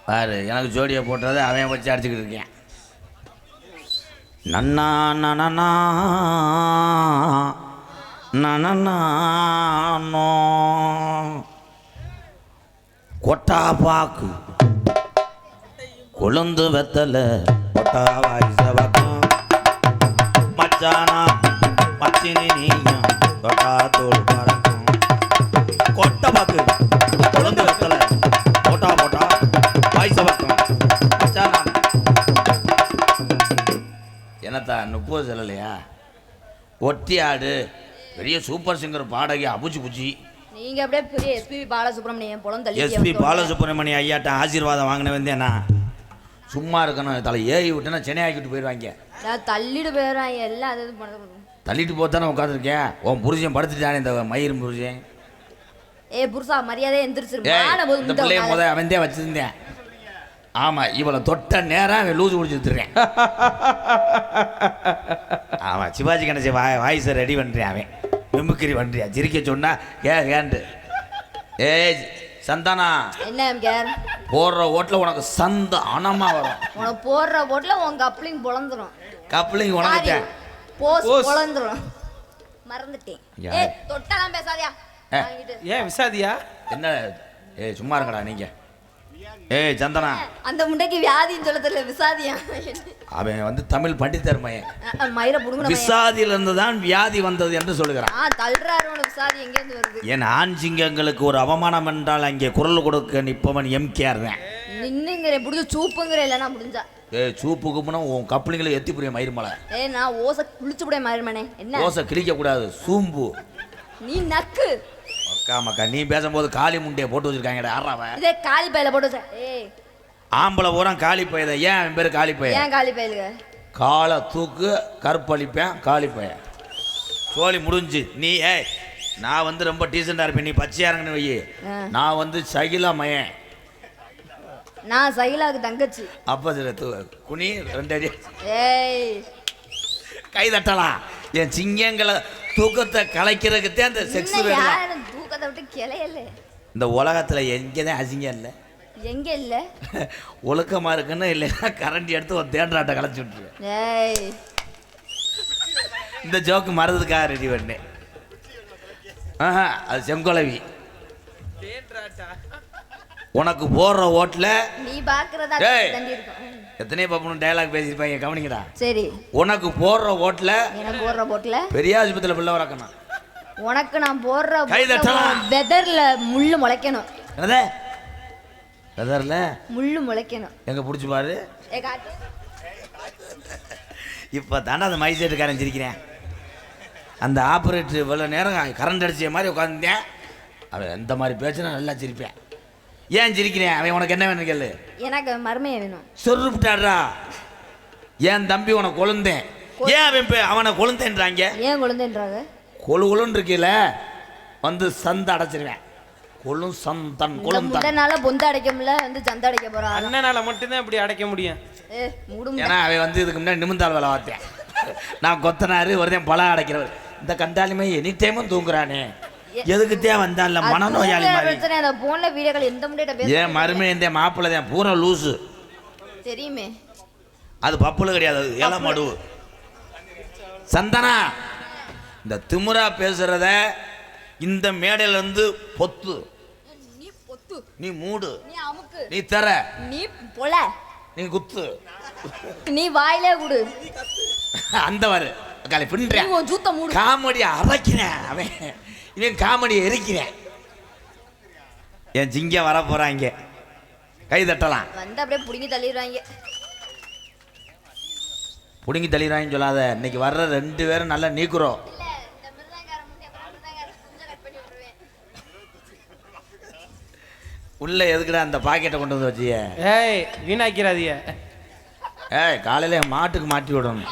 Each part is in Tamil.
பாரு எனக்கு ஜோடியை போட்டது அவன் வச்சு அடிச்சுக்கிட்டு இருக்கேன். நன்னா நனனா நனனானோ கொட்டா பாக்கு கொழுந்து வெத்தலை கொட்டா வாய்ஸ பக்கம் மச்சானா மச்சினி நீயும் கொட்டா தோல் பறக்கும் கொட்டை பாக்கு கொழுந்து வெத்தலை போட்டா போட்டா வாய்ஸ பக்கம் மச்சானா என்னத்தா 30 செல்லலையா? ஒட்டி ஆடு பெரிய சூப்பர் சிங்கர் பாடகி அபுச்சி புச்சி. நீங்க அப்படியே பெரிய எஸ்பி பாலசுப்ரமணியம் போலம் தள்ளி எஸ்பி பாலசுப்ரமணியம் ஐயாட்ட ஆசீர்வாதம் வாங்கின வந்தேனா சும்மா இருக்கணும். தலை ஏறி விட்டுனா சென்னை ஆக்கிட்டு போயிடுவாங்க. தள்ளிட்டு போயிடுவாங்க எல்லாம் அது பண்ண தள்ளிட்டு போத்தானே உட்காந்துருக்கேன். உன் புருஷன் படுத்துட்டானே இந்த மயிரும் புருஷன். புருஷா மரியாதை எந்திரிச்சிரு. இந்த பிள்ளைய முத அவன்தே வச்சிருந்தேன். ஆமாம் இவளை தொட்ட நேரம் அவன் லூஸ் குடிச்சுருக்கேன். ஆமாம் சிவாஜி கணேச வாய்ஸை ரெடி பண்ணுறேன். அவன் மிமிக்கிரி பண்ணுறியா சிரிக்க சொன்னா கேண்டு. ஏய் சந்தானா என்ன போடுற ஓட்டில் உனக்கு சந்த அனமா வரும். உனக்கு போடுற ஓட்டில் உன் கப்ளிங் பொழந்துரும். கப்ளிங் உனக்கு பொழந்துரும். மறந்துட்டேன். தொட்டலாம் பேசாதியா. ஏன் விசாதியா? என்ன சும்மா இருங்கடா நீங்க. ஏய் சந்தனா அந்த முண்டைக்கு வியாதின்னு சொல்ல தெரியல விசாதியா. அவன் தமிழ் பண்டிதர் மயன். மயிரை புடுங்க விசாதியில இருந்து தான் வியாதி வந்தது என்று சொல்லுகிறான். தள்ளுறாரு விசாதி எங்க இருந்து வருது? என் ஆண் சிங்கங்களுக்கு ஒரு அவமானம் என்றால் அங்கே குரல் கொடுக்க நிப்பவன் எம்கேஆர் தான். நின்னுங்கிற புடிச்சு சூப்புங்கிற இல்லைன்னா முடிஞ்சா. சூப்புக்கு முன்னா உன் கப்பலிங்களை எத்தி புரிய மயிர்மலை. நான் ஓசை குளிச்சு புடைய மயிர்மனே. என்ன ஓசை கிழிக்க கூடாது சூம்பு. நீ நக்கு மக்கா நீ பேசும்போது காளி முண்டையை போட்டு வச்சிருக்காங்கடா. ஆறாவ இதே காளி பையில போட்டு வச்ச. ஆம்பளை பூரா காளி பையத. ஏன் அவன் பேரு காளி பையன்? ஏன் காளி பையலுங்க? காலை தூக்கு கருப்பளிப்பேன் காளி பையன். சோழி முடிஞ்சு. நீ நான் ரொம்ப டீசெண்டா இருப்பேன். நீ பச்சையா இருங்கன்னு வை. நான் சகிலா மயன். நான் சகிலாவுக்கு தங்கச்சி. அப்ப குனி 2 அடி கை தட்டலாம். என் சிங்கங்களை தூக்கத்தை கலைக்கிறதுக்கு அந்த செக்ஸ் தூக்கத்தை விட்டு கிளையல. இந்த உலகத்துல எங்கதான் அசிங்கம் இல்லை. எங்க இல்ல ஒழுக்கமா இருக்குன்னு இல்லைன்னா கரண்டி எடுத்து ஒரு தேன்றாட்டை கலைச்சி விட்டுருவேன். இந்த ஜோக்கு மறதுக்காக ரெடி பண்ணேன். அது செங்கொலவி. உனக்கு போடுற ஓட்டுல நீ பாக்குறதா எத்தனையோ பப்பனும் டயலாக் பேசியிருப்பாங்க கவனிக்கடா. சரி உனக்கு போடுற ஓட்டுல எனக்கு போடுற ஓட்டுல பெரிய ஆஸ்பத்திரியில் பிள்ளை வளர்க்கணும். உனக்கு நான் போடுற வெதர்ல முள்ளு முளைக்கணும். என்னதே வெதர்ல முள்ளு முளைக்கணும். எங்க புடிச்சு பாரு. இப்ப தானே அந்த மைசெட்டுக்காரன் சிரிக்கிறேன். அந்த ஆப்ரேட்டர் இவ்வளோ நேரம் கரண்ட் அடிச்ச மாதிரி உட்காந்துட்டேன். அவன் எந்த மாதிரி பேச்சுனா நல்லா சிரிப்பேன். ஏன் சிரிக்கிறேன்? அவன் உனக்கு என்ன வேணும் கேளு. எனக்கு மர்மையை வேணும். சொல்லிட்டாரா என் தம்பி உனக்கு கொழுந்தேன். ஏன் அவனை கொழுந்தேன்றாங்க? ஏன் கொழுந்தேன்றாங்க? கொழுன்னு இருக்கீல சந்த அடைச்சிருவேன். கொழும் சந்தன் கொழுந்தனால பொந்த அடைக்க முடியல சந்த அடைக்க போறான். அண்ணனால மட்டும்தான் இப்படி அடைக்க முடியும். ஏன்னா அவன் இதுக்கு முன்னாடி நிமிந்தாள் வேலை பார்த்தேன். நான் கொத்தனாரு ஒருத்தன் பழம் அடைக்கிறவர். இந்த கண்டாலுமே எனி டைமும் தூங்குறானே எதுக்குத்தே வந்தான்ல மனநோயாளி மாதிரி. ஏன் மருமை இந்த மாப்பிள்ளை தான் பூரா லூசு தெரியுமே. அது பப்புல கிடையாது. ஏல மடு சந்தனா இந்த திமுறா பேசுறத இந்த மேடையில இருந்து பொத்து. நீ மூடு. நீ தர. நீ பொல. நீ குத்து. நீ வாயிலே குடு. அந்த வரு காலை பின்றேன். காமெடி அரைக்கிறேன். அவன் இவன் காமெடியை எரிக்கிறேன். என் ஜிங்க வர போறாங்க. கை தட்டலாம். அப்படியே புடுங்கி தள்ளிடுவாங்க. புடுங்கி தள்ளிடுவாங்கன்னு சொல்லாத. இன்னைக்கு வர்ற 2 பேரும் நல்லா நீக்குறோம். உள்ள எதுக்குடா அந்த பாக்கெட்டை கொண்டு வந்து வச்சிய? வீணாக்கிறாதிய. காலையில மாட்டுக்கு மாட்டி விடணும்.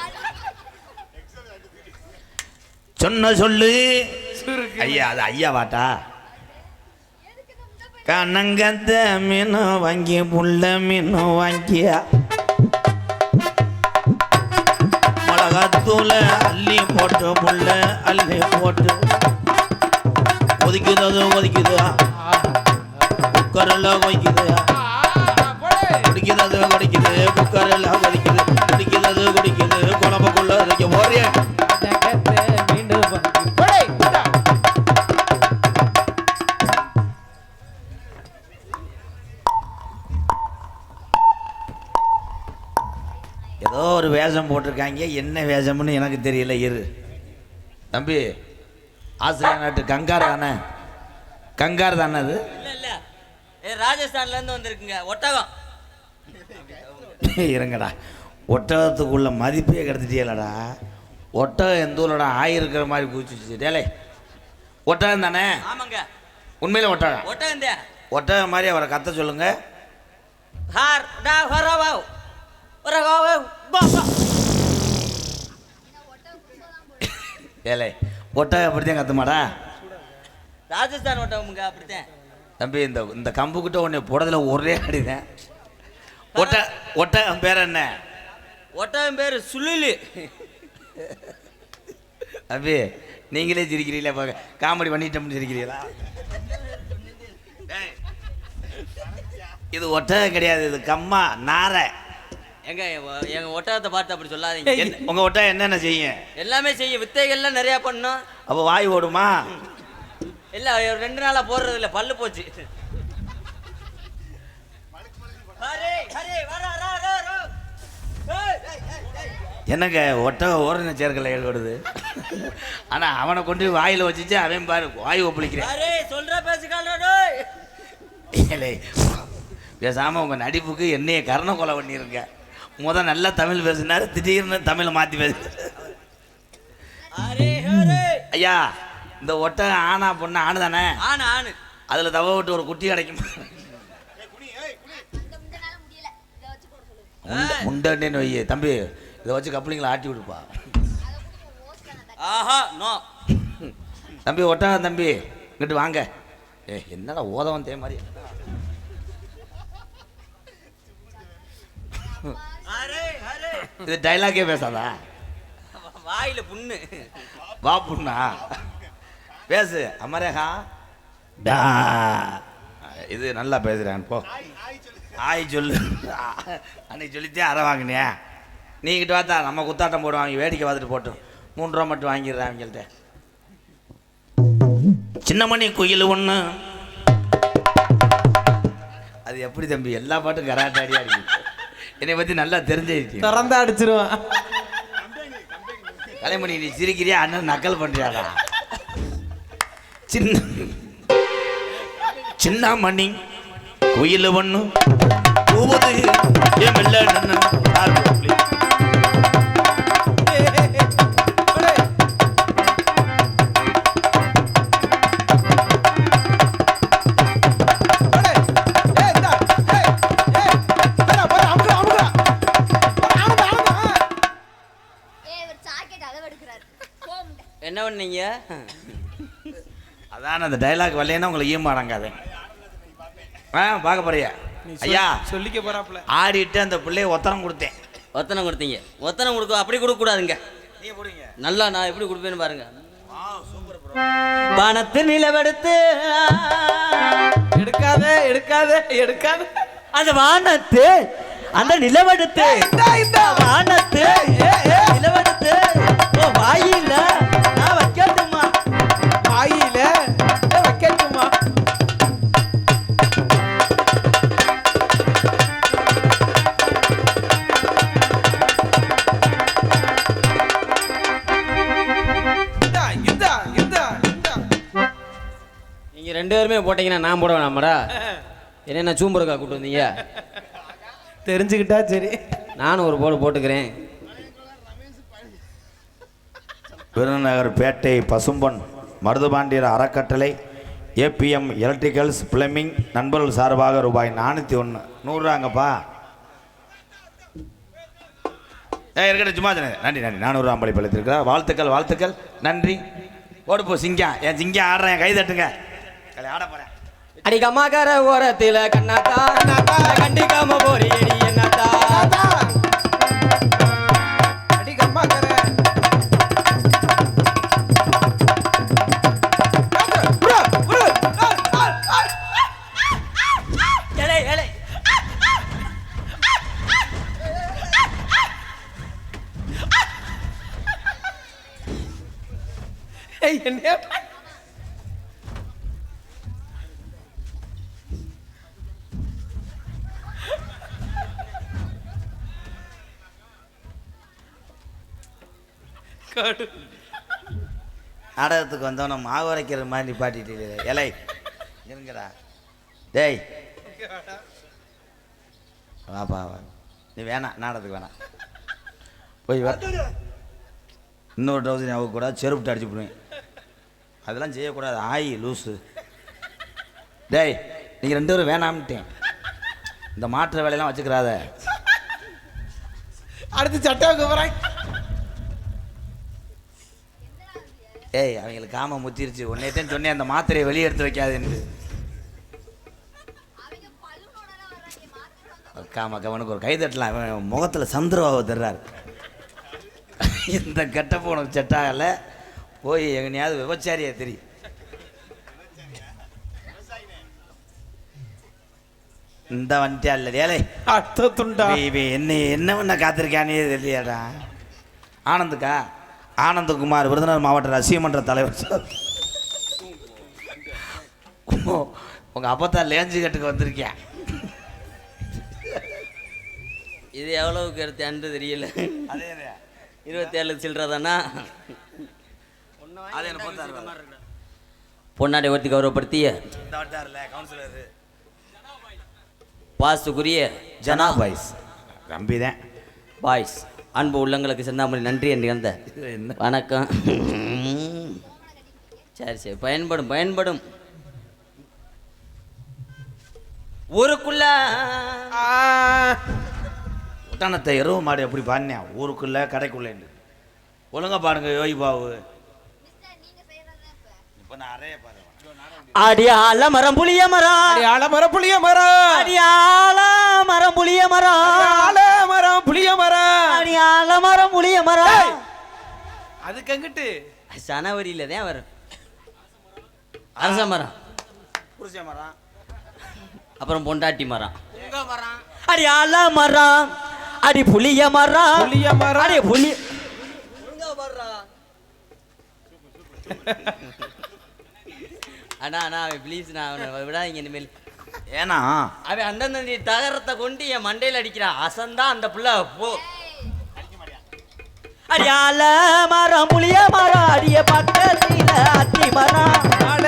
சொன்ன சொல்லு ஐயா. அது ஐயா வாட்டா. கண்ணங்கத்த மீன் வாங்கி புள்ள மீன் வாங்கியா மிளகாத்தூள அள்ளி போட்டு புள்ள அள்ளி போட்டு கொதிக்குது. கொதிக்குது குக்கரில் கொதிக்குது. குடிக்கிறது குடிக்குது குக்கர் எல்லாம் குடிக்குது குடிக்கிறது குடிக்குது குழம்புக்குள்ள இருக்க போறிய ஏதோ ஒரு வேஷம் போட்டிருக்காங்க, என்ன வேஷம்னு எனக்கு தெரியல. இரு தம்பி, ஆசிரியர் நாட்டு கங்கார் தானே? கங்கார் தானே அது? இல்ல ராஜஸ்தான்ல இருந்து வந்திருக்குங்க ஒட்டகம். இருங்கடா, ஒட்டகத்துக்குள்ள மதிப்பே கிடச்சிட்டியலடா. ஒட்டகம் எந்த ஊர்லடா ஆயிருக்கிற மாதிரி குதிச்சுச்சு. டேலே ஒட்டகம் தானே? ஆமாங்க, உண்மையில ஒட்டகம். ஒட்டகம் தான். ஒட்டகம் மாதிரி அவரை கத்த சொல்லுங்க. ஹார் டா ஹரவாவ் ஹரவாவ் பாபா. ஏலே ஒட்டகம் அப்படித்தான் கத்துமாடா? ராஜஸ்தான் ஒட்டகமுங்க அப்படித்தான். தம்பி, இந்த கம்புக்கிட்ட உன்னை புடத்துல ஒரே அடிதான். ஒட்டகம் பேர் என்ன? ஒட்டகம் பேரு சுலுலு. தம்பி, நீங்களே சிரிக்கிறீங்களா? காமெடி பண்ணிட்டோம்னு சிரிக்கிறீங்களா? இது ஒட்டகம் கிடையாது, இது கம்மா நாரை. எங்க ஒட்டகத்தை பார்த்து அப்படி சொல்லாதீங்க. உங்க ஒட்டகம் என்னென்ன செய்யும்? எல்லாமே செய்யும், வித்தைகள்லாம் நிறைய பண்ணும். அப்போ வாய் ஓடுமா? இல்ல 2 நாளா போடுறது இல்ல, பல்லு போச்சு. என்னங்க ஒட்டகம் ஓடுன சேர்க்கல ஏற்படுது. ஆனா அவனை கொண்டு வாயில வச்சுச்சு, அவன் பாரு வாய் ஒப்பளிக்கிறேன். சொல்ற பேசுகால் பேசாம உங்க நடிப்புக்கு என்னைய கர்ண கொலை பண்ணிருங்க. நல்லா தமிழ் பேசினாரு, திடீர்னு தமிழை மாத்தி பேசு. ஐயா, இந்த ஒட்டகம் ஆனா பொண்ணு? ஆணு தானே? ஆணு. அதுல தவ விட்டு ஒரு குட்டி கிடைக்கும். முண்டன்னு வை தம்பி, இதை வச்சு கப்ளிங்களை ஆட்டி விடுப்பா. ஆஹா நோ. தம்பி ஒட்டகம் தம்பி, இங்கிட்டு வாங்க. என்னடா ஓதவன் தே மாதிரி. இது டைலாக்கே பேசாதா? வாயில புண்ணு. வா புண்ணா பேசு. அமரேகா இது நல்லா பேசுறேன். போ ஆய் சொல்லு. அன்னைக்கு சொல்லித்தே அரை வாங்கினியா? நீங்கிட்ட பார்த்தா நம்ம குத்தாட்டம் போடுவாங்க, வேடிக்கை பார்த்துட்டு போட்டோம். 3 ரூபா மட்டும் வாங்கிடுறேன் அவங்கள்ட்ட. சின்னமணி குயில் ஒன்று. அது எப்படி தம்பி, எல்லா பாட்டும் கராட்டாடியா இருக்கு. என்னை பத்தி நல்லா தெரிஞ்சிருச்சு. திறந்தா அடிச்சிருவான். கலைமணி, நீ சிரிக்கிறியா? அண்ணன் நக்கல் பண்றியாடா? சின்னமணி குயில் ஒன்று கூவுது மெல்ல. என்ன பண்ணீங்க? அதான் அந்த டைலாக் வரலன்னா உங்களை ஈமாடங்காது. பார்க்க போறியா? ஐயா சொல்லிக்க போறாப்ல. ஆடிட்டு அந்த பிள்ளைய ஒத்தனம் கொடுத்தேன். ஒத்தனம் கொடுத்தீங்க? ஒத்தனம் கொடுக்க அப்படி கொடுக்க கூடாதுங்க. நல்லா நான் எப்படி கொடுப்பேன்னு பாருங்க. பணத்து நிலவெடுத்து எடுக்காத அந்த வானத்து, அந்த நிலவெடுத்து வானத்து நிலவெடுத்து வாயில நான் வைக்கட்டுமா? வாயில வைக்கட்டுமா? நீங்க 2 பேருமே போட்டீங்கன்னா நான் போட வேணாமடா? என்ன சூம்பருக்கா கூப்பிட்டு வந்தீங்க? தெரிஞ்சுக்கிட்டா சரி. நானும் ஒரு போடு போட்டுக்கிறேன். விருதுநகர் பேட்டை பசும்பொன் மருதுபாண்டியர் அறக்கட்டளை ஏபிஎம் எலக்ட்ரிக்கல்ஸ் பிளம்பிங் நண்பர்கள் சார்பாக ரூபாய் 401. 100 ரூபாங்கப்பா. இருக்கட்டும், சும்மா நன்றி. 400 ரூபா பளிப்பளித்திருக்கிறார். வாழ்த்துக்கள். நன்றி. ஓடுப்போ சிங்கம். என் சிங்கம் ஆடுறேன், கை தட்டுங்க. ஆட போறேன். அடிக்கம்மாக்கார ஓரத்தில் கண்ணாத்தா கண்டிக்காம போறீடி என்னத்தா? என்ன கடு நாடகத்துக்கு வந்தவன மாவு அரைக்கிற மாதிரி நிப்பாட்டிட்டு இலை இருங்கடா டேய் வாப்பா வா நீ வேணாம் நாடகத்துக்கு வேணாம் போய் வா இன்னொரு டவுசன் அவங்க கூட செருப்புட்டு அடிச்சு போடுவேன் அதெல்லாம் செய்யக்கூடாது ஆயி லூஸு டேய் நீங்கள் 2 பேரும் வேணாம்ட்டேன் இந்த மாற்ற வேலையெல்லாம் வச்சுக்கிறாத அடுத்து சட்டாவுக்கு போறேன் ஏய் அவங்களுக்கு காம முத்திருச்சு உன்னையத்தான் சொன்னேன் அந்த மாத்திரையை வெளியே எடுத்து வைக்காதுன்னு காம கவனுக்கு ஒரு கை தட்டலாம் அவன் முகத்தில் சந்திரபாபு தர்றாரு இந்த கெட்டப்ப உனக்கு செட்டாகல போய் எங்கனையாவது விபச்சாரியா தெரியும் இந்த வந்துட்டா இல்லை ஏலே அட்ட துண்டா என்ன பண்ண காத்திருக்கானே தெரியலையாடா ஆனந்துக்கா ஆனந்தகுமார் விருதுநகர் மாவட்ட ரசிகமன்ற தலைவர் உங்க அப்பத்தான் லேஞ்சு கட்டுக்கு வந்திருக்கேன் இது எவ்வளவுக்கு எடுத்தான்னு தெரியல. அதே 27 சில்லறதானா? அது என்ன பார்த்தாரு பொன்னாடை ஒருத்தி கௌரவப்படுத்திய இந்த வட்டார்ல கவுன்சிலர் பாசுக்குரிய ஜனா பாய்ஸ் தம்பி தான் பாய்ஸ் அன்பு உள்ளங்களுக்கு செந்தாமரை நன்றி என்று வந்த என்ன வணக்கம். சரி சரி பயன்படும் பயன்படும். ஊருக்குள்ள ஒட்டானத்தை எருவு மாடு எப்படி பாடினேன் ஊருக்குள்ள கடைக்குள்ளேன்னு ஒழுங்கா பாடுங்க யோகி பாபு இப்போ நான் அறைய பாருங்க அடியால மரம் புளிய மரம் அடியால மரம் புளிய மரம் அடியால மரம் புளிய மரம் அடியால மரம் புளிய மரம் அடியால மரம் புளிய மரம். அதுக்கு அங்கிட்டு ஜனவரியில தான் வரும். அரச மரம் புருஷ மரம் அப்புறம் பொண்டாட்டி மரம் அடியால மரம் அடி புளிய மரம் புளிய மரம் அடி புளி அண்ணா அண்ணா ப்ளீஸ் நான் அவனை விடாதீங்க இனிமேல். ஏன்னா அவன் அந்தந்த தகரத்தை கொண்டு என் மண்டையில் அடிக்கிறான். அசந்தா அந்த புள்ள போ அடியால மரம் புளிய மரம் அடிய பக்கத்தில அத்தி மரம் அடியால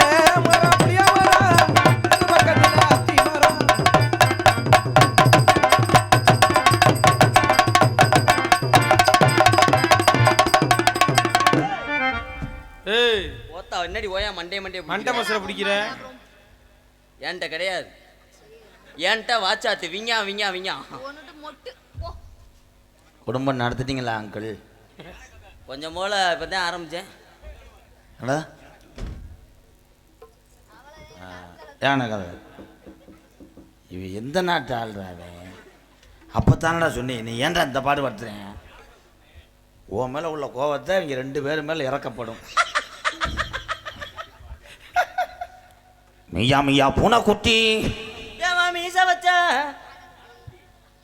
மரம் புளிய மரம் பக்கத்துல அத்தி மரம். ஏய் ஓத்தா என்னடி ஓயா மண்டே மண்டே மண்டை மசரை பிடிக்கிற என்கிட்ட கிடையாது. என்கிட்ட வாச்சாத்து விஞ்ஞா விஞ்ஞா விஞ்ஞா. ஒன்னுட்டு மொட்டு போ. குடும்பம் நடத்திட்டீங்களா அங்கிள் கொஞ்சம் போல இப்பதான் ஆரம்பிச்சேன். ஏன்னா கதை இவ எந்த நாட்டு ஆள்றாவே அப்போத்தானடா சொன்னேன் நீ ஏன்டா இந்த பாடு படுத்துறேன் உன் மேலே உள்ள கோவத்தை இவங்க 2 பேரும் மேலே இறக்கப்படும். மியா மியா பூனைக்குட்டி மீச வச்ச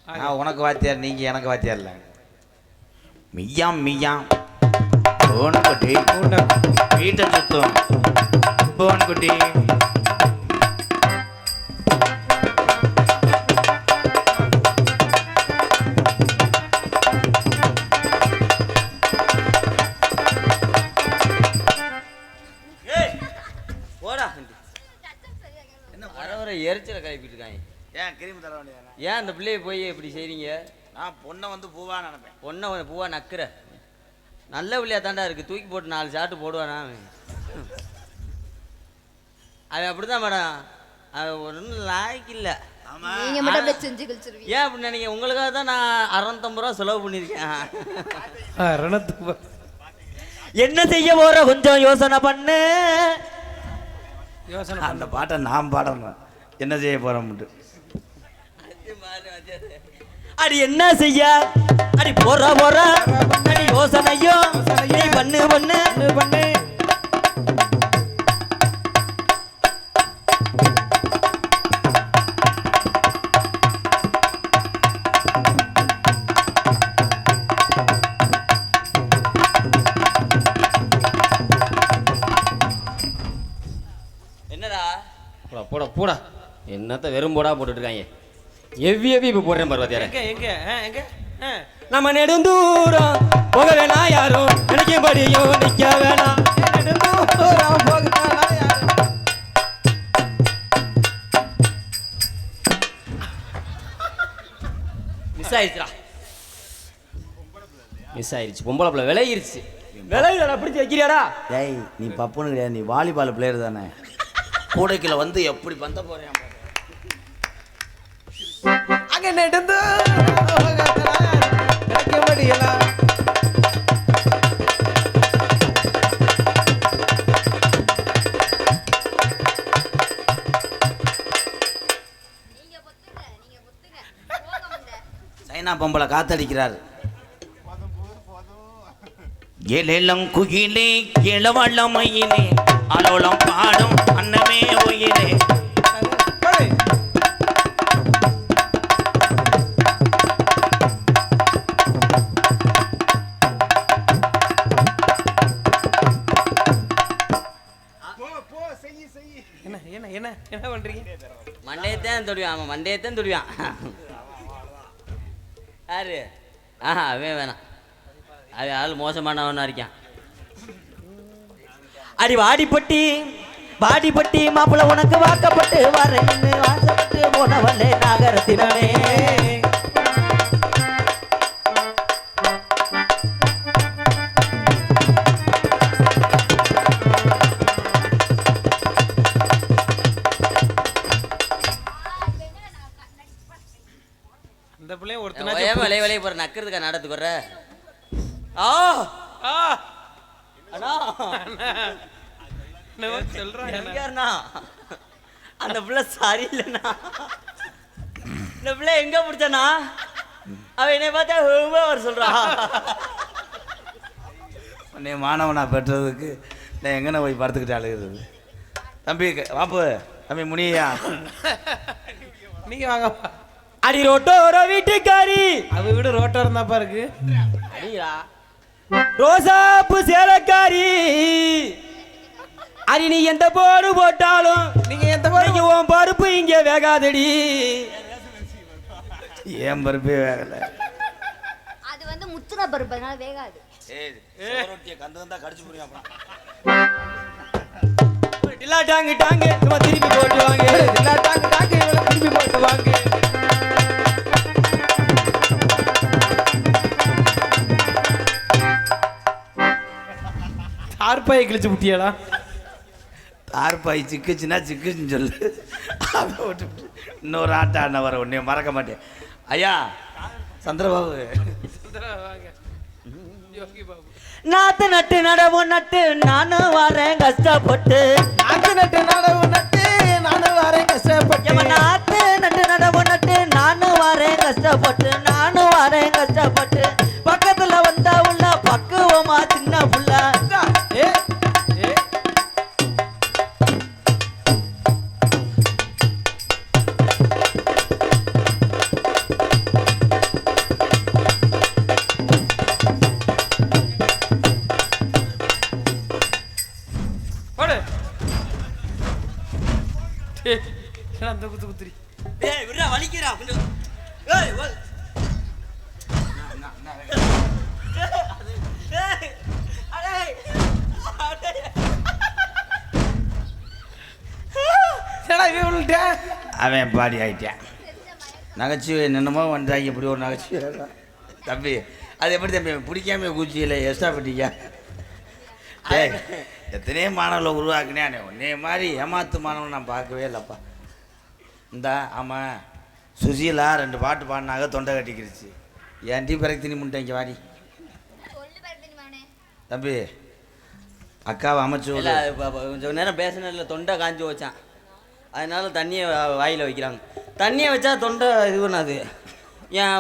நான் உனக்கு வாத்தியார் நீங்கள் எனக்கு வாத்தியார் இல்லை. மியா மியா பூனைக்குட்டி வீட்டை சுத்தம் பூனைக்குட்டி போடா அரை எரிச்சலை கிளப்பிட்டு இருக்காங்க. ஏன் கிரீம் தர வேண்டியதானே ஏன் அந்த பிள்ளைய போய் இப்படி செய்றீங்க? நான் பொண்ணை வந்து பூவா நினைப்பேன். பொண்ணை பூவா நக்குற நல்ல பிள்ளையா தாண்டா இருக்கு. தூக்கி போட்டு 4 சாட்டு போடுவானா அவன் அப்படிதான் மேடம். அவன் ஒன்றும் லாய்க்கு இல்லை. நீங்க மட்டும் அப்படியே செஞ்சு கழிச்சிருவீங்க. ஏன் அப்படி நினைக்க உங்களுக்காக தான் நான் 650 ரூபா செலவு பண்ணியிருக்கேன். என்ன செய்ய போற கொஞ்சம் யோசனை பண்ணு. யோசனை அந்த பாட்டை நான் பாடணும் என்ன செய்ய போறோம்ட்டு. அடி என்ன செய்ய அடி போற போற அடி யோசனையோ நீ பண்ணு பண்ணு பண்ணு. போடா போடா என்னத்த வெறும் போடா போட்டுட்டு இருக்காங்க. எவ்வி இப்போ போடுறேன் பர்வத்தியார. எங்க நம்ம நெடுந்தூரம் போக வேணாம், யாரும் நினைக்கும்படியும் நிற்க வேணாம். நெடுந்தூரம் போகத்தானா யாரு? மிஸ் ஆயிடுச்சுடா, மிஸ் ஆயிடுச்சு. பொம்பளை பிள்ளை விளையிருச்சு. விளையிலடா பிடிச்சி வைக்கிறியாடா? டேய் நீ பப்புன்னு கிடையாது, நீ வாலிபால் பிளேயர் தானே. கூடைக்குள்ள வந்து எப்படி பந்த போறேன். அங்க நெடுந்தூரம் போகத்தானா யாரு? நினைக்கும்படியெல்லாம் நீங்க பொத்துங்க போக முடியல. சைனா பொம்பளை காத்தடிக்கிறாரு. ஏலேலம் குயிலே கிளவள்ளமையிலே அலோலம் பாடும் அன்னமே உயிரே. போடு. என்ன என்ன என்ன என்ன பண்றீங்க? மண்டையத்தான் தொடுவான் அவன், மண்டையத்தான் தொடுவான். யாரு? அவன் வேணாம், அவன் ஆள் மோசமானவனா இருக்கான். அடி வாடிப்பட்டி வாடிப்பட்டி மாப்பிள்ள உனக்கு வாக்கப்பட்டு வரேன்னு ஆசைப்பட்டு போனவளே நாகரத்தினே. இந்த பிள்ளைய விளைய விளைய போற நக்கிறதுக்கா நடத்துக்கு வர்ற. அண்ணா சொல்றாங்க அந்த பிள்ளை சரியில்லைண்ணா. இந்த பிள்ளை எங்க பிடிச்சானா? அவ என்னை பார்த்தா வர சொல்றா. உன்னை மாணவனா பெற்றதுக்கு நான் எங்கன போய் படுத்துக்கிட்டு அழுகிறது. தம்பி வாப்பு, தம்பி முனியா, நீங்க வாங்க. அடி ரோட்டோர வீட்டுக்காரி, அவ வீடு ரோட்டோரம் தான்ப்பா இருக்கு. அடியா ரோசாப்பு சேலக்காரி, அடி நீ எந்த போடு போட்டாலும் நீங்க எந்த போடு உன் பருப்பு இங்க வேகாதடி. ஏன் பருப்பே வேகல. அது வந்து முத்துன பருப்பு, அதனால வேகாது. டில்லா டாங்கு டாங்கு நம்ம திருப்பி போட்டு வாங்க. எல்லா டாக்கு டாக்கு இவளை திருப்பி போட்டு வாங்க. தார்பாயை கிழிச்சு முட்டியாடா. தார்பாய் சிக்குச்சுன்னா சிக்குச்சுன்னு சொல்லு. அதை விட்டு இன்னொரு ஆட்ட வர உன்னைய மறக்க மாட்டேன். ஐயா சந்திரபாபு, நாத்து நட்டு நடவு நட்டு நானும் வரேன் கஷ்டப்பட்டு. நாத்து நட்டு நடவு நட்டு நானும் வரேன் கஷ்டப்பட்டு. நாத்து நட்டு நடவு நட்டு நானும் வரேன் கஷ்டப்பட்டு, நானும் வரேன் கஷ்டப்பட்டு. பக்கத்துல வந்தா உள்ள பக்குவமா சின்ன புள்ள. ஏ ஏ போடு. அந்த குத்து குத்துரி. ஏய் விடுடா வலிக்குறா. ஏய் வல். ஏய் அடே அடே. என்னடா இவன் விழுட்ட? அவன் பாடி ஆயிட்டான். நகைச்சுவை என்னென்னமோ வந்தாங்க. இப்படி ஒரு நகைச்சுவை. தம்பி அது எப்படி தம்பி பிடிக்காம கூச்சியில் எக்ஸ்ட்ரா பண்ணிக்க. டேய் எத்தனையோ மாணவர்களை உருவாக்குனேன், உன்னே மாதிரி ஏமாத்து மாணவன் நான் பார்க்கவே இல்லைப்பா. இந்த ஆமாம் சுசீலா 2 பாட்டு பாடினாங்க, தொண்டை கட்டிக்கிடுச்சு. என் டீ பிறகு திணி முட்டை இங்கே வாடி. தம்பி அக்காவை அமைச்சு இல்லை கொஞ்சம் நேரம் பேசினதில் தொண்டை காஞ்சி வச்சான், அதனால தண்ணியை வாயில் வைக்கிறாங்க. தண்ணியை வச்சா தொண்டை இது பண்ணாது. ஏன்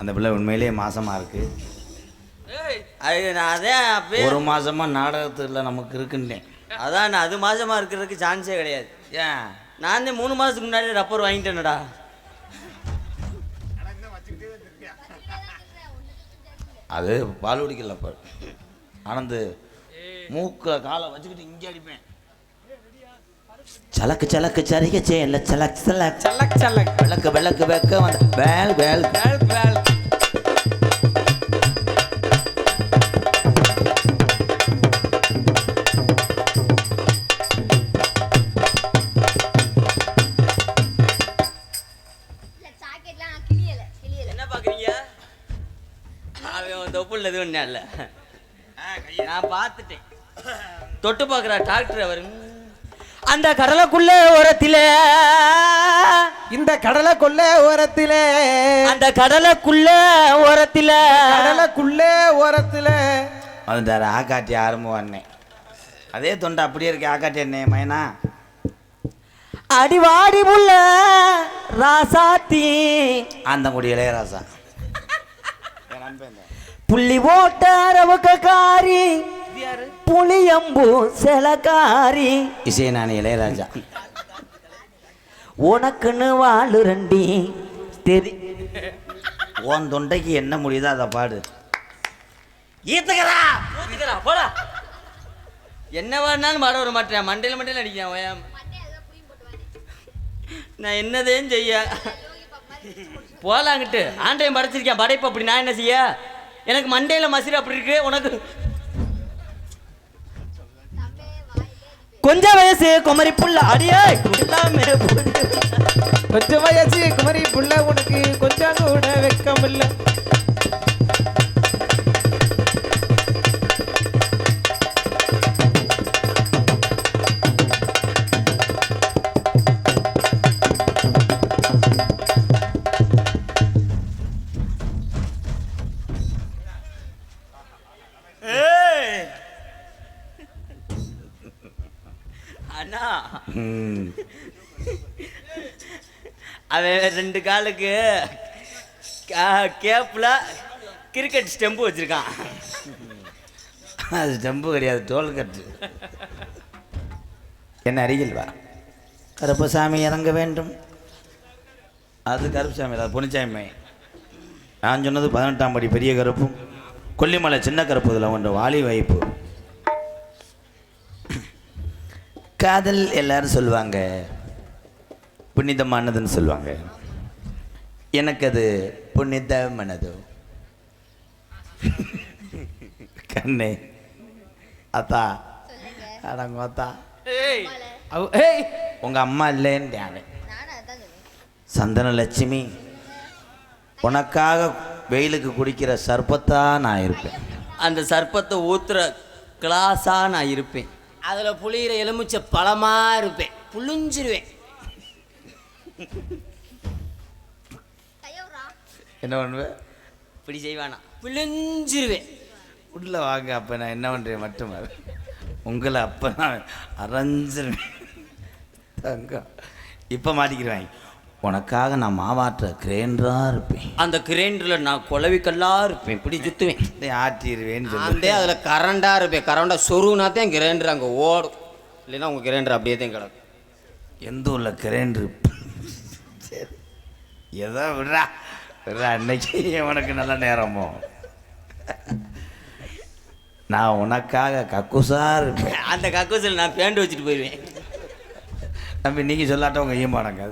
அந்த பிள்ளை உண்மையிலேயே மாசமாக இருக்குது. அது நான் அதே அப்பயே 1 மாதமாக நாடகத்தில் நமக்கு இருக்குன்னேன். அதான் நான் அது மாசமாக இருக்கிறதுக்கு சான்ஸே கிடையாது. ஏன் நான் 3 மாதத்துக்கு முன்னாடி ரப்பர் வாங்கிட்டேனடா. அது பால் குடிக்கலப்பா. ஆனந்து மூக்கில் காலை வச்சுக்கிட்டு இங்கே அடிப்பேன். சலக்கு சலக்கு சரிக செய்யல சலக் சலக் சலக் சலக் விளக்கு விளக்கு வைக்க வந்த வேல் வேல் வேல் வேல். இல்ல சாக்கெட்லாம் நான் கிளியல கிளியல. என்ன பாக்குறீங்க? அவன் தொப்புள்ள எதுவும் ஒன்றும் இல்லை. நான் பார்த்துட்டேன். தொட்டு பார்க்குறா டாக்டர் அவர். அந்த கடலுக்குள்ள ஓரத்திலே, இந்த கடலை கொள்ள ஓரத்திலே, அந்த கடலுக்குள்ள ஓரத்திலே, கடலைக்குள்ளே ஓரத்திலே அதுண்டார் ஆக்காட்டி ஆரம்பம் அதே தொண்டை அப்படியே இருக்கு. ஆக்காட்டி என்ன மைனா அடிவாடி புள்ள ராசாத்தி, அந்த முடி இளையராசா புள்ளி போட்ட அரவுக்க காரி, புளியம்பு செலக்காரி, இசை நான் இளையராஜா. உனக்குன்னு வாழு ரெண்டி தெரி. உன் தொண்டைக்கு என்ன முடியுதோ அதை பாடு. ஈத்துக்கிறா போடா. என்ன வேணாலும் பாட வர மாட்டேன். மண்டையில் மண்டையில் அடிக்கிறேன். நான் என்னதேன்னு செய்ய போலாங்கிட்டு ஆண்டையும் படைச்சிருக்கேன் படைப்பு. அப்படி நான் என்ன செய்ய? எனக்கு மண்டையில் மசிறு அப்படி இருக்கு. உனக்கு கொஞ்சம் வயசு குமரி புள்ள அடியே கொஞ்சம் வயசு குமரி புள்ள உனக்கு கொஞ்சம் கூட வெக்கம் இல்ல. அண்ணா அவன் 2 காலுக்கு கேப்பில் கிரிக்கெட் ஸ்டெம்பு வச்சிருக்கான். அது ஜம்பு கிடையாது, தோல் கட்டு. என்ன அருகில் வா. கருப்பசாமி இறங்க வேண்டும். அது கருப்பசாமி, அது பொன்னிச்சாமி. நான் சொன்னது 18ஆம் படி பெரிய கருப்பும், கொல்லிமலை சின்ன கருப்பு. இதில் ஒன்று வாலி வைப்பு. காதல் எல்லாரும் சொல்லுவாங்க புனிதமானதுன்னு சொல்லுவாங்க. எனக்கு அது புனிதமானதோ கண்ணே அத்தா அடங்க அத்தா. உங்க அம்மா இல்லைன்னு நானும் அதான் சொல்லுவேன். சந்தன லட்சுமி, உனக்காக வெயிலுக்கு குடிக்கிற சர்பத்தா நான் இருப்பேன். அந்த சர்ப்பத்தை ஊத்துற கிளாஸா நான் இருப்பேன். அதில் புளியிற எலுமிச்சை பழமா இருப்பேன். புளிஞ்சிருவேன். கையோரா என்ன பண்ணுவேன்? இப்படி செய்வானா புளிஞ்சிருவேன். உள்ள வாங்க. அப்போ நான் என்ன பண்ணுறேன் மட்டும் உங்களை அப்போ நான் அரைஞ்சிருவேன். தங்கம் இப்போ மாட்டிக்கிறேன். உனக்காக நான் மாவாட்டுற கிரைண்டராக இருப்பேன். அந்த கிரைண்டரில் நான் குழவிக்கல்லா இருப்பேன். இப்படி சுற்றுவேன். ஆட்டிடுவேன்னு அந்த சொல்லி அதில் கரண்டாக இருப்பேன். கரண்டா சொருகுனா தான் கிரைண்டர் அங்கே ஓடும். இல்லைன்னா உங்கள் கிரைண்டர் அப்படியே தான் கிடக்கும். எந்த ஊரில் கிரைண்டரு? சரி ஏதோ விட்றா விட்றா. அன்னைக்கு உனக்கு நல்ல நேரமோ. நான் உனக்காக கக்குசா இருப்பேன். அந்த கக்கூசில் நான் பேண்டு வச்சுட்டு போயிடுவேன். தம்பி நீங்கள் சொல்லாட்ட உங்கள் ஈமானங்க.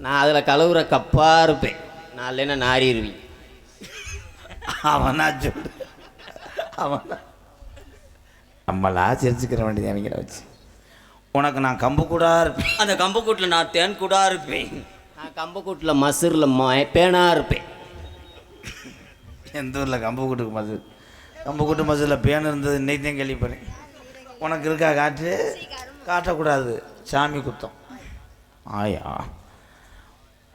நான் அதில் கழுவுற கப்பாக இருப்பேன். நான் இல்லைன்னா நாரிடுவேன். அவனா சொல்லு. அவனா நம்மளா சிரிச்சுக்கிற வேண்டியது அவங்கள வச்சு. உனக்கு நான் கம்பு கூடா இருப்பேன். அந்த கம்புக்கூட்டில் நான் தேன் கூடா இருப்பேன். நான் கம்புக்கூட்டில் மசூரில் பேனாக இருப்பேன். எந்த ஊரில் கம்பு கூட்டுக்கு மசூர்? கம்பு கூட்டு மசூரில் பேன் இருந்தது இன்னைக்கு தான் கேள்விப்பறேன். உனக்கு இருக்கா? காட்டு. காட்டக்கூடாது, சாமி குத்தம். ஆயா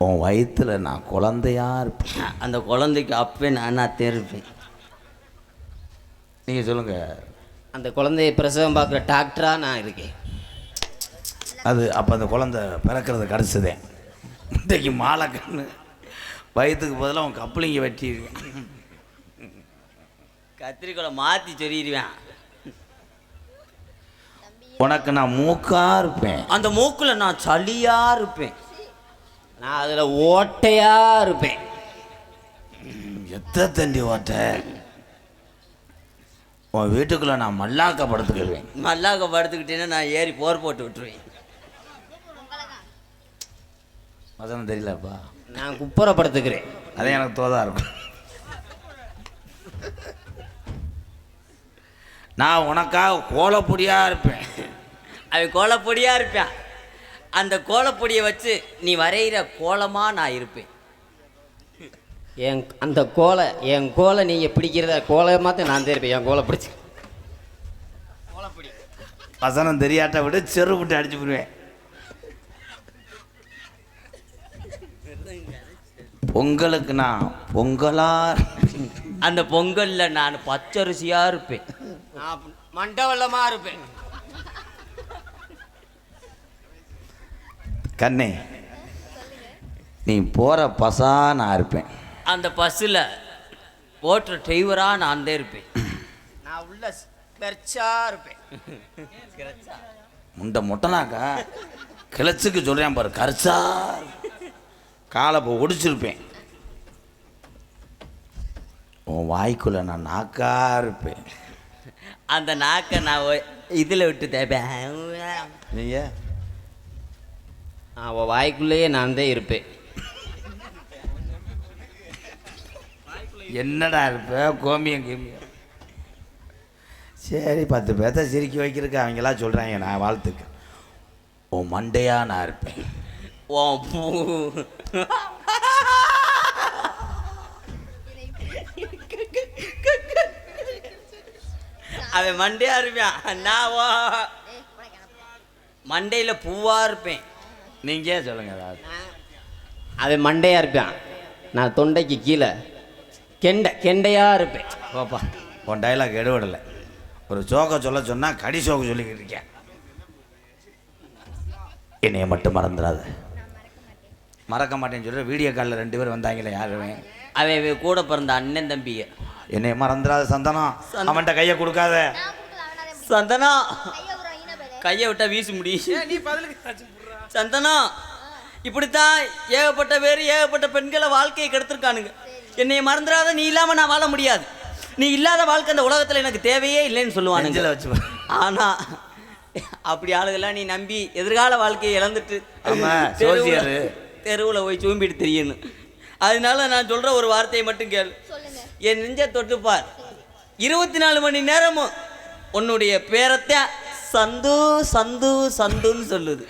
உன் வயிற்றில் நான் குழந்தையா இருப்பேன். அந்த குழந்தைக்கு அப்பவே நான் இருப்பேன். நீங்கள் சொல்லுங்கள். அந்த குழந்தைய பிரசவம் பார்க்குற டாக்டராக நான் இருக்கேன். அது அப்போ அந்த குழந்தை பிறக்கிறது கிடச்சிதே. இன்றைக்கு மாலை கண்ணு வயிற்றுக்கு பதிலாக அவன் கப்பலிங்க வெட்டிடுவேன். கத்திரிக்கோளை மாற்றி சொல்லிடுவேன். உனக்கு நான் மூக்கா இருப்பேன். அந்த மூக்கில் நான் சளியாக இருப்பேன். நான் அதில் ஓட்டையா இருப்பேன். எத்த தண்டி ஓட்ட உன் வீட்டுக்குள்ளே நான் மல்லாக்க படுத்துக்கிடுவேன். மல்லாக்க படுத்துக்கிட்டேன்னா நான் ஏறி போர் போட்டு விட்டுருவேன். வசனம் தெரியலப்பா, நான் குப்புற படுத்துக்கிறேன். அதே எனக்கு தோதா இருக்கும். நான் உனக்காக கோலப்பொடியாக இருப்பேன். அவன் கோலப்பொடியாக இருப்பான். அந்த கோலப்பொடியை வச்சு நீ வரைகிற கோலமாக நான் இருப்பேன். என் கோலை நீங்கள் பிடிக்கிறத கோலமாக நான் தான் இருப்பேன். என் கோலை பிடிச்சி கோலப்பொடி வசனம் தெரியாட்ட விட செரு விட்டு அடிச்சு போடுவேன். பொங்கலுக்கு நான் பொங்கலா, அந்த பொங்கலில் நான் பச்சரிசியாக இருப்பேன். நான் மண்டவல்லமாக இருப்பேன். கண்ணே, நீ போகிற பசா நான் இருப்பேன். அந்த பஸ்ஸில் ஓட்டுற டிரைவராக நான் தான் இருப்பேன். நான் உள்ள கிளர்ச்சா இருப்பேன். முண்டை மொட்டனாக்கா கிளச்சுக்கு சொல்கிறேன் பாரு, கரிச்சா காலை இப்போ ஒடிச்சிருப்பேன். உன் வாய்க்குள்ள நான் நாக்கா இருப்பேன். அந்த நாக்கை நான் இதில் விட்டு தேப்பேன். நீங்கள் உன் வாய்க்குள்ளேயே நான் தான் இருப்பேன். என்னடா இருப்ப கோமியம் கேமியம். சரி, 10 பேர்த்த சிரிக்க வைக்கிறதுக்கு அவங்களாம் சொல்கிறாங்க, நான் வாழ்த்துக்கு. உன் மண்டையா நான் இருப்பேன். அவன் மண்டையா இருப்பான். நான் மண்டையில் பூவா இருப்பேன். நீங்கள் சொல்லுங்க. அவன் மண்டையா இருப்பான். நான் தொண்டைக்கு கீழே கெண்டையா இருப்பேன். பாப்பா, உன் டைலாக் எடுவிடலை. ஒரு சோக்க சொல்ல சொன்னால் கடி சோக்க சொல்லிக்கிட்டு இருக்கேன். என்னைய மட்டும் மறந்துடாத. மறக்க மாட்டேன்னு சொல்கிற வீடியோ காலில் 2 பேர் வந்தாங்களே, யாருமே அவன் கூட பிறந்த அண்ணன் தம்பிய. என்னைய மறந்துடாத சந்தனம். அவன்கிட்ட கையை கொடுக்காத சந்தனம். கையை விட்டா வீச முடியும். நீ பதிலுக்கு சந்தனம், இப்படித்தான் ஏகப்பட்ட பேர் ஏகப்பட்ட பெண்களை வாழ்க்கையை கெடுத்திருக்கானுங்க. என்னைய மறந்துடாத, நீ இல்லாமல் நான் வாழ முடியாது. நீ இல்லாத வாழ்க்கை அந்த உலகத்தில் எனக்கு தேவையே இல்லைன்னு சொல்லுவானுங்க. வச்சு ஆனால் அப்படி ஆளுகள்லாம் நீ நம்பி எதிர்கால வாழ்க்கையை இழந்துட்டு தெருவில் போய் சூம்பிட்டு தெரியணும். அதனால நான் சொல்கிற ஒரு வார்த்தையை மட்டும் கேளு. என் நெஞ்ச தொட்டுப்பார். 24 மணி நேரமும் உன்னுடைய பேரத்தை சந்து சந்து சந்துன்னு சொல்லுது.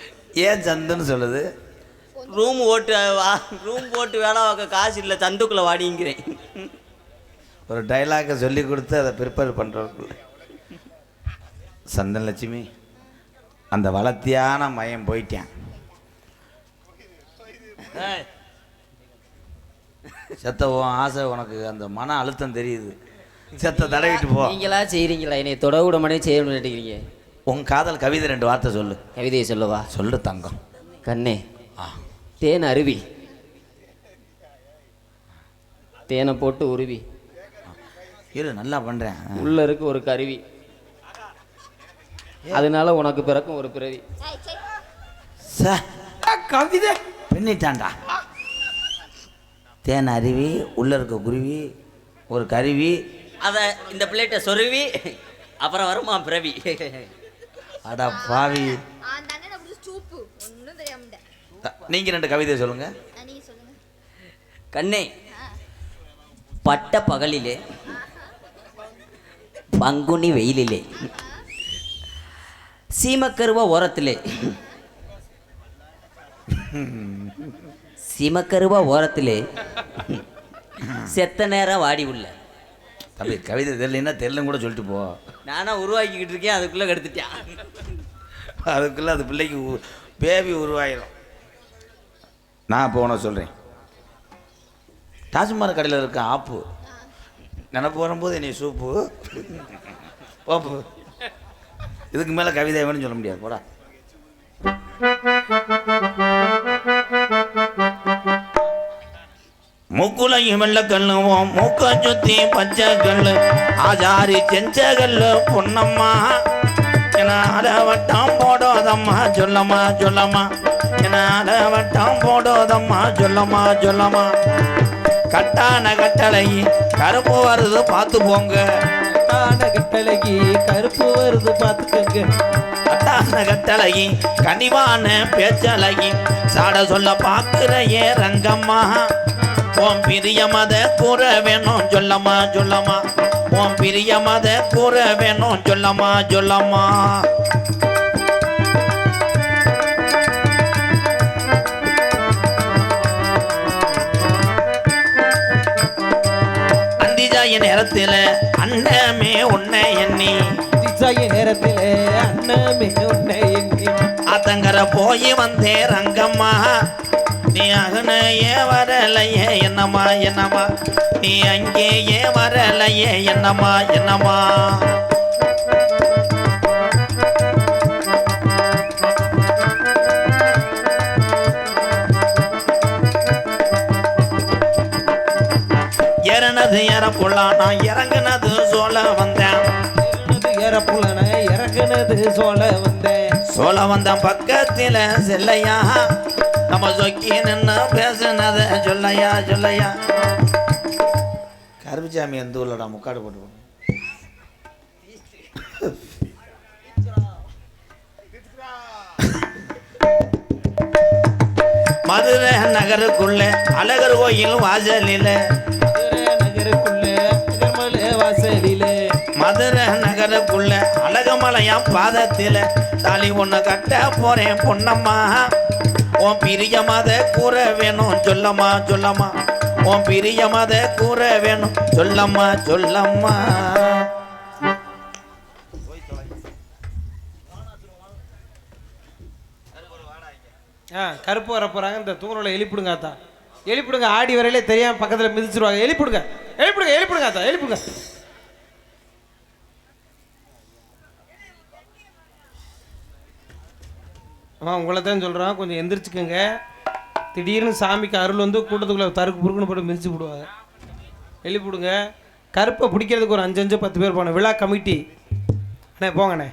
ஏன் சந்துன்னு சொல்லுது? ரூம் போட்டு வேலை பார்க்க காசு இல்லை, சந்துக்குள்ளே வாடிங்கிறேன். ஒரு டைலாக்கை சொல்லி கொடுத்து அதை ப்ரிப்பேர் பண்ணுறதுக்குள்ள சந்தன் லட்சுமி அந்த வளர்த்தியான மயம் போயிட்டேன். செத்த உன் ஆசை, உனக்கு அந்த மன அழுத்தம் தெரியுது. செத்த தடவிட்டு போ. நீங்களா செய்கிறீங்களா? என்னை தொட விட மாட்டே செய்யணும்னு நினைக்கிறீங்க. உன் காதல் கவிதை 2 வார்த்தை சொல்லு. கவிதையை சொல்லவா? சொல்லு தங்கம். கண்ணே, தேன் அருவி, தேனை போட்டு உருவி, இரு நல்லா பண்ணுறேன். உள்ள இருக்கு ஒரு கருவி, அதனால உனக்கு பிறக்கும் ஒரு பிறவி. கவிதை பின்னிட்டான்டா. தேன் அருவி, உள்ள இருக்க குருவி, ஒரு கருவி, அதை இந்த பிளேட்டை சொருவி, அப்புறம் வருமா பிறவி. அடா பாவி. நீங்க 2 கவிதை சொல்லுங்க. கண்ணே, பட்ட பகலிலே பங்குனி வெயிலிலே சீமக்கருவ ஓரத்திலே செத்த நேரம் வாடி உள்ள. தம்பி, கவிதை தெரியலன்னா தெரியலன்னு கூட சொல்லிட்டு போ. நானா உருவாக்கிக்கிட்டு இருக்கேன், அதுக்குள்ளே கெடுத்துட்டேன். அதுக்குள்ளே அது பிள்ளைக்கு பேபி உருவாயிடும். நான் இப்போ உனக்கு சொல்கிறேன். டாஸ்மாக் கடையில் இருக்க ஆப்பு நினப்பு வரும்போது என்னை சூப்பு போப்பு. இதுக்கு மேலே கவிதை வேணும்னு சொல்ல முடியாது. போடா. மூக்குலையும் வெள்ள கல்லுவோம், மூக்க சுத்தி பச்சை கல்லு, ஆஜாரி செஞ்ச கல்லு பொன்னம்மா, என்னால வட்டம் போடோதம்மா சொல்லம்மா சொல்லம்மா, என்னால வட்டம் போடோதம்மா சொல்லம்மா சொல்லம்மா. கட்டான கட்டளை கருப்பு வருது பார்த்து போங்க. கட்டான கட்டளைக்கு கருப்பு வருது பார்த்துக்கங்க. கட்டான கட்டளை கனிவான பேச்சலகி சாட சொல்ல பார்க்கிற ஏ ரங்கம்மா. உன் பிரிய மத கூற வேணும் சொல்லம்மா சொல்லம்மா. உன் பிரிய மத கூற வேணும் சொல்லம்மா சொல்லம்மா. அந்திஜாய நேரத்தில் அண்ணமே உன்னை எண்ணி திசாய நேரத்தில் அண்ணமே உன்னை எண்ணி ஆத்தங்கர போய் வந்தே ரங்கம்மா. நீ அகனையே வரலையே என்னம்மா என்னம்மா. நீ அங்கேயே வரலையே என்னம்மா என்னம்மா. இறனது இறப்புள்ளா நான் இறங்குனது சோழ வந்தேன். இறப்புலன இறங்குனது சோழ வந்தேன். சோழ வந்த பக்கத்தில் செல்லையா நம்ம சொக்கி நின்று பேசுனத சொல்லையா சொல்லையா. கருப்புசாமி எந்த ஊர்லடா முக்காடு போட்டு மதுரை நகருக்குள்ள அழகர் கோயில் வாசலில். மதுரை நகருக்குள்ள அழகமலையா பாதத்தில தாலி ஒண்ணு கட்ட போறேன் பொன்னம்மா. உன் பிரிய மத கூற வேணும் சொல்லம்மா சொல்லம்மா. உன் பிரிய மத கூற வேணும் சொல்லம்மா சொல்லம்மா. கருப்பு வர போறாங்க. இந்த தூங்கல எழுப்பிடுங்க அத்தா, எழுப்பிடுங்க. ஆடி வரையிலே தெரியாம பக்கத்துல மிதிச்சிருவாங்க. எழுப்பிடுங்க எழுப்பிடுங்க எழுப்பிடுங்க அத்தா, எழுப்பிடுங்க. உங்களை தான் சொல்கிறான், கொஞ்சம் எந்திரிச்சுக்கோங்க. திடீர்னு சாமிக்கு அருள் வந்து கூட்டத்துக்குள்ளே தருக்கு புருக்குன்னு போட்டு மிதிச்சு விடுவாங்க. எழுப்பிவிடுங்க. கருப்பை பிடிக்கிறதுக்கு ஒரு 5 10 பேர் போனேன். விழா கமிட்டி அண்ணே போங்கண்ணே.